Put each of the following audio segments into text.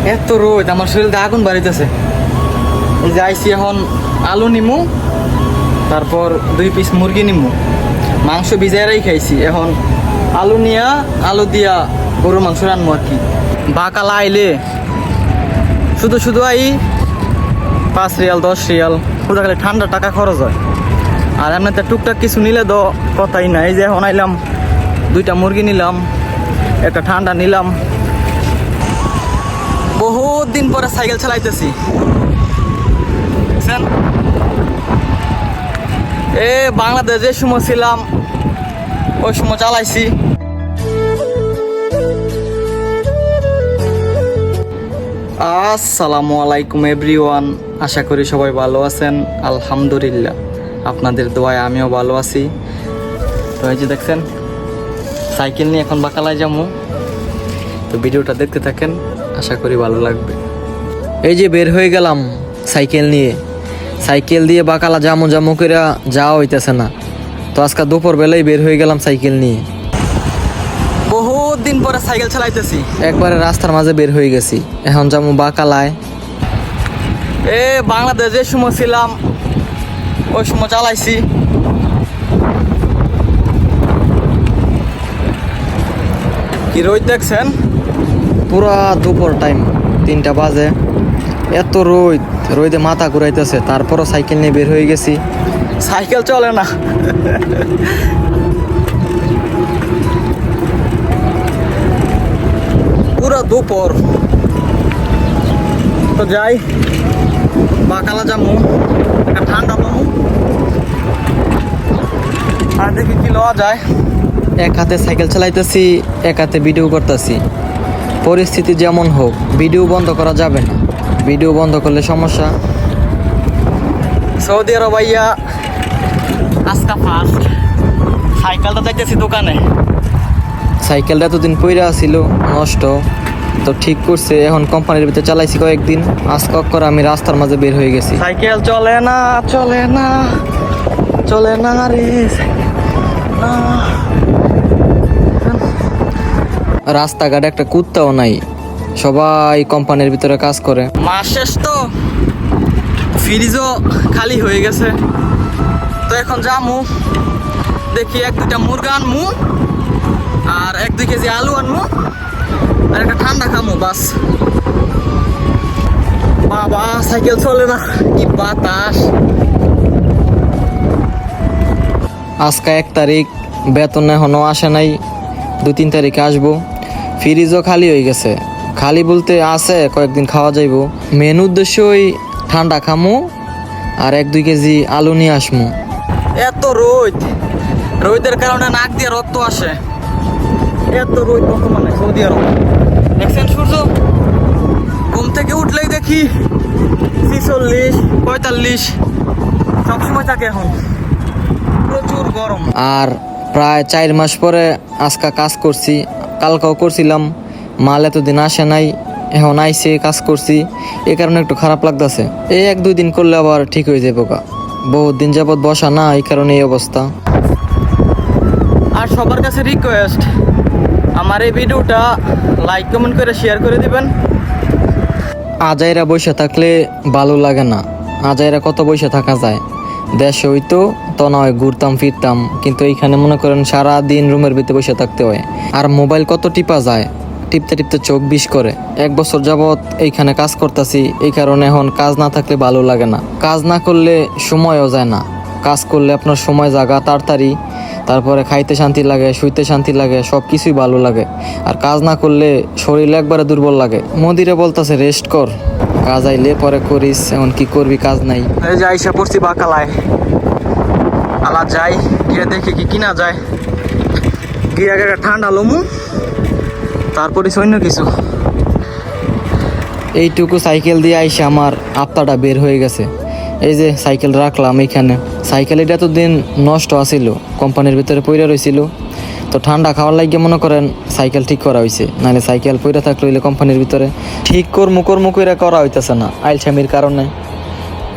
এত রোদ, আমার শরীরে আগুন বাড়িতেছে। এই যে আইসি, এখন আলু নিমু, তারপর 2 পিস মুরগি নিমু, মাংস ভিজাইরাই খাইছি। এখন আলু নিয়া আলু দিয়া গরুর মাংস রানবো আর কি। বাকালা আইলে শুধু শুধু আই 5 রিয়াল 10 রিয়াল শুধু খালি ঠান্ডা টাকা খরচ হয়। আর এমনিতে টুকটাক কিছু নিলে তো কথাই নাই। এই যে এখন আইলাম, 2টা মুরগি নিলাম, একটা ঠান্ডা নিলাম। বহুত দিন পরে সাইকেল চালাইতেছি। বাংলাদেশ যে সময় ছিলাম ওই সময় চালাইছি। আসসালামু আলাইকুম এভরিওয়ান, আশা করি সবাই ভালো আছেন। আলহামদুলিল্লাহ, আপনাদের দোয়ায় আমিও ভালো আছি। তো এই যে দেখছেন, সাইকেল নিয়ে এখন বাকালায় যাবো। তো ভিডিওটা দেখতে থাকেন, আশা করি ভালো লাগবে। এই যে বের হয়ে গেলাম সাইকেল নিয়ে, সাইকেল দিয়ে বাকালা জামু করে যাওয়া হইতেছে না। তো আজকে দুপুর বেলায় বের হয়ে গেলাম সাইকেল নিয়ে। বহুত দিন পরে সাইকেল চালাইতেছি, একবারে রাস্তার মাঝে বের হয়ে গেছি। এখন যাবো বাকালায়। বাংলাদেশ যে সময় ছিলাম ওই সময় চালাইছি। কি রোদ দেখছেন, পুরা দুপুর টাইম 3টা বাজে। এত রোদে মাথা ঘুরাইতেছে, তারপরও সাইকেল নিয়ে বের হয়ে গেছি। সাইকেল চলে না। পুরো দুপুর। তো যাই, বাকালা যাবো, একটা ঠান্ডা পাবো, আর দেখি কি লওয়া যায়। এক হাতে সাইকেল চালাইতেছি, এক হাতে ভিডিও করতেছি। পরিস্থিতি যেমন হোক, ভিডিও বন্ধ করা যাবে না। ভিডিও বন্ধ করলে সমস্যা। সৌদি আরব ভাইয়া আজকা ফার্স্ট সাইকেলটা যাইতেছি দোকানে। সাইকেলটা এতদিন পইরা ছিল, নষ্ট, তো ঠিক করছে। এখন কোম্পানির ভিতরে চালাইছি কয়েকদিন। আজকে করে আমি রাস্তার মাঝে বের হয়ে গেছি। সাইকেল চলে না, চলে না, চলে না রে না। রাস্তাঘাটে একটা কুত্তাও নাই, সবাই কোম্পানির ভিতরে কাজ করে। মাস শেষ তো, ফ্রিজও খালি হয়ে গেছে। তো এখন যামু, দেখি 1-2টা মুরগা আনমু, আর 1-2 কেজি আলু আনমু, আর একটা ঠান্ডা খামু, বাস। বাবা সাইকেল চলে না, কি বাতাস। আজকে 1 তারিখ, বেতন এখনো আসে নাই, 2-3 তারিখে আসবো। ফ্রিজও খালি হয়ে গেছে। খালি বলতে আছে, কয়েকদিন খাওয়া যাইব। মেন উদ্দেশ্য ওই ঠান্ডা খামু আর 1-2 কেজি আলু নিয়ে আসমু। এত রোদের কারণে নাক দিয়ে রক্ত আসে। এত রোদ বর্তমানে সৌদি আরব। দেখছেন সূর্য, ঘুম থেকে উঠলেই দেখি 46, 45 সবসময় থাকে। এখন প্রচুর গরম। আর প্রায় 4 মাস পরে আজকে কাজ করছি। কালকেও করছিলাম, মাল এতদিন আসে নাই, এখন আইসে কাজ করছি। এই কারণে একটু খারাপ লাগতেছে। এই 1-2 দিন করলে আবার ঠিক হয়ে যাবে। বহুত দিন যাবত বসা না, এই কারণে এই অবস্থা। আর সবার কাছে রিকোয়েস্ট, আমার এই ভিডিওটা লাইক কমেন্ট করে শেয়ার করে দিবেন। আজাইরা বসে থাকলে ভালো লাগে না। আজাইরা কত বসে থাকা যায়, দেশে হইতো তো না হয় ঘুরতাম ফিরতাম, কিন্তু এইখানে মনে করেন সারা দিন রুমের ভিতরে বসে থাকতে হয়। আর মোবাইল কত টিপা যায়, টিপতে টিপতে চোখ বিষ করে। 1 বছর যাবৎ এইখানে কাজ করতেছি, এই কারণে এখন কাজ না থাকলে ভালো লাগে না। কাজ না করলে সময়ও যায় না। কাজ করলে আপনার সময় জাগা তাড়াতাড়ি, তারপরে খাইতে শান্তি লাগে, শুইতে শান্তি লাগে, সব কিছুই ভালো লাগে। আর কাজ না করলে শরীর একবারে দুর্বল লাগে। মোদিরে বলতেছে রেস্ট কর, কাজ আইলে পরে করিস, এখন কি করবি, কাজ নাই। এই যে আইসা পড়ছি বাকালায়। আলা যাই, গিয়ে দেখি কি কিনা যায়। গিয়ে আগে ঠান্ডা লমু, তারপরে সৈন্য কিছু। এইটুকু সাইকেল দিয়ে আইসা আমার আত্মাটা বের হয়ে গেছে। এই যে সাইকেল রাখলাম এইখানে। সাইকেল এটা তো দিন নষ্ট আছিল, কোম্পানির ভিতরে পইরা রয়েছিল। তো ঠান্ডা খাওয়ার লাগিয়ে মনে করেন সাইকেল ঠিক করা হয়েছে, নাহলে সাইকেল পইরা থাকলে হইলে কোম্পানির ভিতরে ঠিক কর্মু করে করা হইতেছে না আইলছামির কারণে।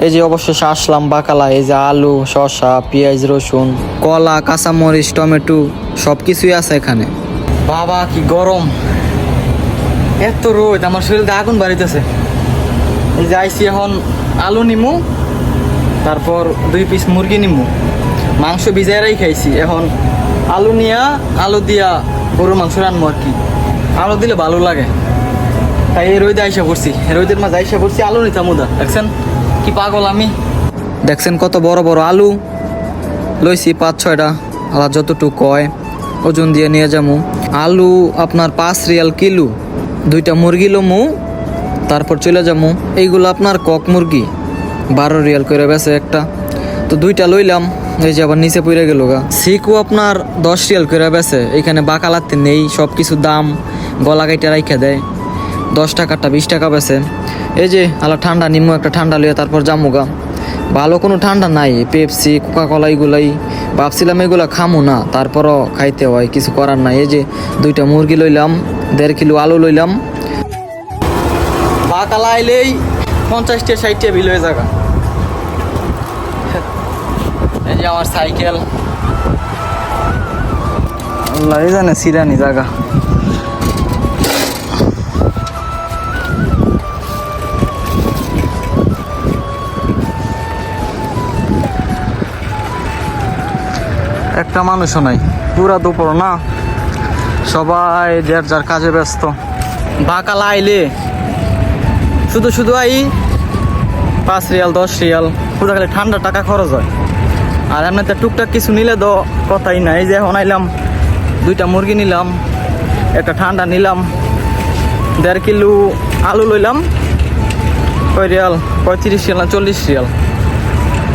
এই যে অবশেষে আসলাম বাকালা। এই যে আলু, শসা, পেঁয়াজ, রসুন, কলা, কাঁচামরিচ, টমেটো সব কিছুই আছে এখানে। বাবা কি গরম, এত রোদ, আমার শরীরে আগুন বাড়িতেছে। এই যে আইসি, এখন আলু নিমু, তারপর 2 পিস মুরগি নিমু, মাংস ভিজাইরাই খাইছি। এখন আলু নিয়া আলু দিয়া গরুর মাংস রান্নবো আর কি। আলু দিলে ভালো লাগে, তাই এই রোদে আইসা পড়ছি, রোদের মাঝে আইসা পড়ছি। আলু নিতাম উদা, দেখছেন কি পাগল আমি। দেখছেন কত বড় বড় আলু লইছি, 5-6টা, আলা যতটুকু কয় ওজন দিয়ে নিয়ে যাবো। আলু আপনার 5 রিয়াল কিলো। 2টা মুরগি লমু, তারপর চলে যাবো। এইগুলো আপনার কক মুরগি, 12 রিয়াল করে বেছে একটা। তো 2টা লইলাম, এই যে আবার নিচে পড়ে গেল গা। সিকু আপনার 10 রিয়াল করে বেছে। এখানে বাকালাতে নেই, সব কিছু দাম গলা কাইটা রাইখা দেয়। 10 টাকাটা 20 টাকা বেছে। এই যে আলা ঠান্ডা নিমু, একটা ঠান্ডা লইয়া তারপর যামু গা। ভালো কোনো ঠান্ডা নাই, পেপসি কোকা কোলা এগুলাই ভাবছিলাম এগুলা খামু না, তারপরও খাইতে হয়, কিছু করার নাই। এই যে 2টা মুরগি লইলাম, 1.5 কিলো আলু লইলাম। বাকালা আইলেই 50-60 বিল হয়ে যাগা। এই যে আমার সাইকেল, আল্লাহ জানে সিরানি জায়গা। একটা মানুষও নাই, পুরা দুপুর না, সবাই যার যার কাজে ব্যস্ত। বাকালা আইলে শুধু শুধু আই 5 রিয়াল 10 রিয়াল, পুরো খালি ঠান্ডা টাকা খরচ হয়। আর এমনিতে টুকটাক কিছু নিলে তো কথাই নাই। এই যে এখন আইলাম, 2টা মুরগি নিলাম, একটা ঠান্ডা নিলাম, 1.5 কিলো আলু লইলাম, কয় রিয়াল, 35 রিয়াল না 40 রিয়াল।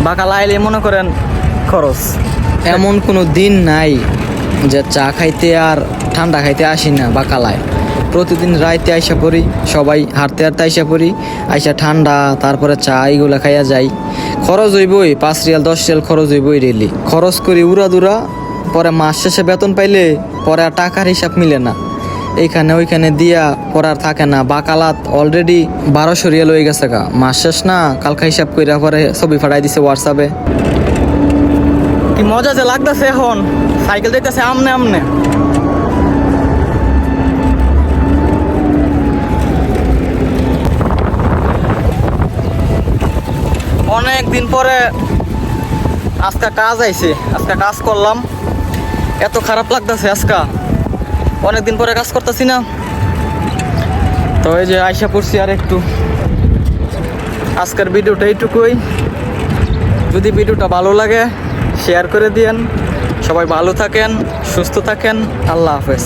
বাকালা আইলে মনে করেন খরচ। এমন কোনো দিন নাই যে চা খাইতে আর ঠান্ডা খাইতে আসি না বাকালায়। প্রতিদিন রাইতে আইসা পড়ি, সবাই হাঁটতে হাঁটতে আইসা পড়ি, আইসা ঠান্ডা তারপরে চা এইগুলা খাইয়া যাই। খরচ হইবই 5 রিয়াল 10 রিয়াল খরচ হইবই ডেলি। খরচ করি উড়া দুরা, পরে মাস শেষে বেতন পাইলে পরে আর টাকার হিসাব মিলে না, এইখানে ওইখানে দিয়া পরে আর থাকে না। বাকালাত অলরেডি 1200 রিয়াল হয়ে গেছে গা, মাস শেষ না, কালকা হিসাব কইরা পরে ছবি ফাটাই দিছে হোয়াটসঅ্যাপে। কি মজা যে লাগতেছে, এখন সাইকেল যাইতেছে আমনে আমনে। অনেক দিন পরে আজকে কাজ আইছে, আজকে কাজ করলাম, এত খারাপ লাগতেছে আজকে, অনেকদিন পরে কাজ করতেছি না। তো এই যে আইসা পড়ছি আর একটু। আজকের ভিডিওটা এইটুকুই। যদি ভিডিওটা ভালো লাগে শেয়ার করে দিয়েন। সবাই ভালো থাকেন, সুস্থ থাকেন। আল্লাহ হাফেজ।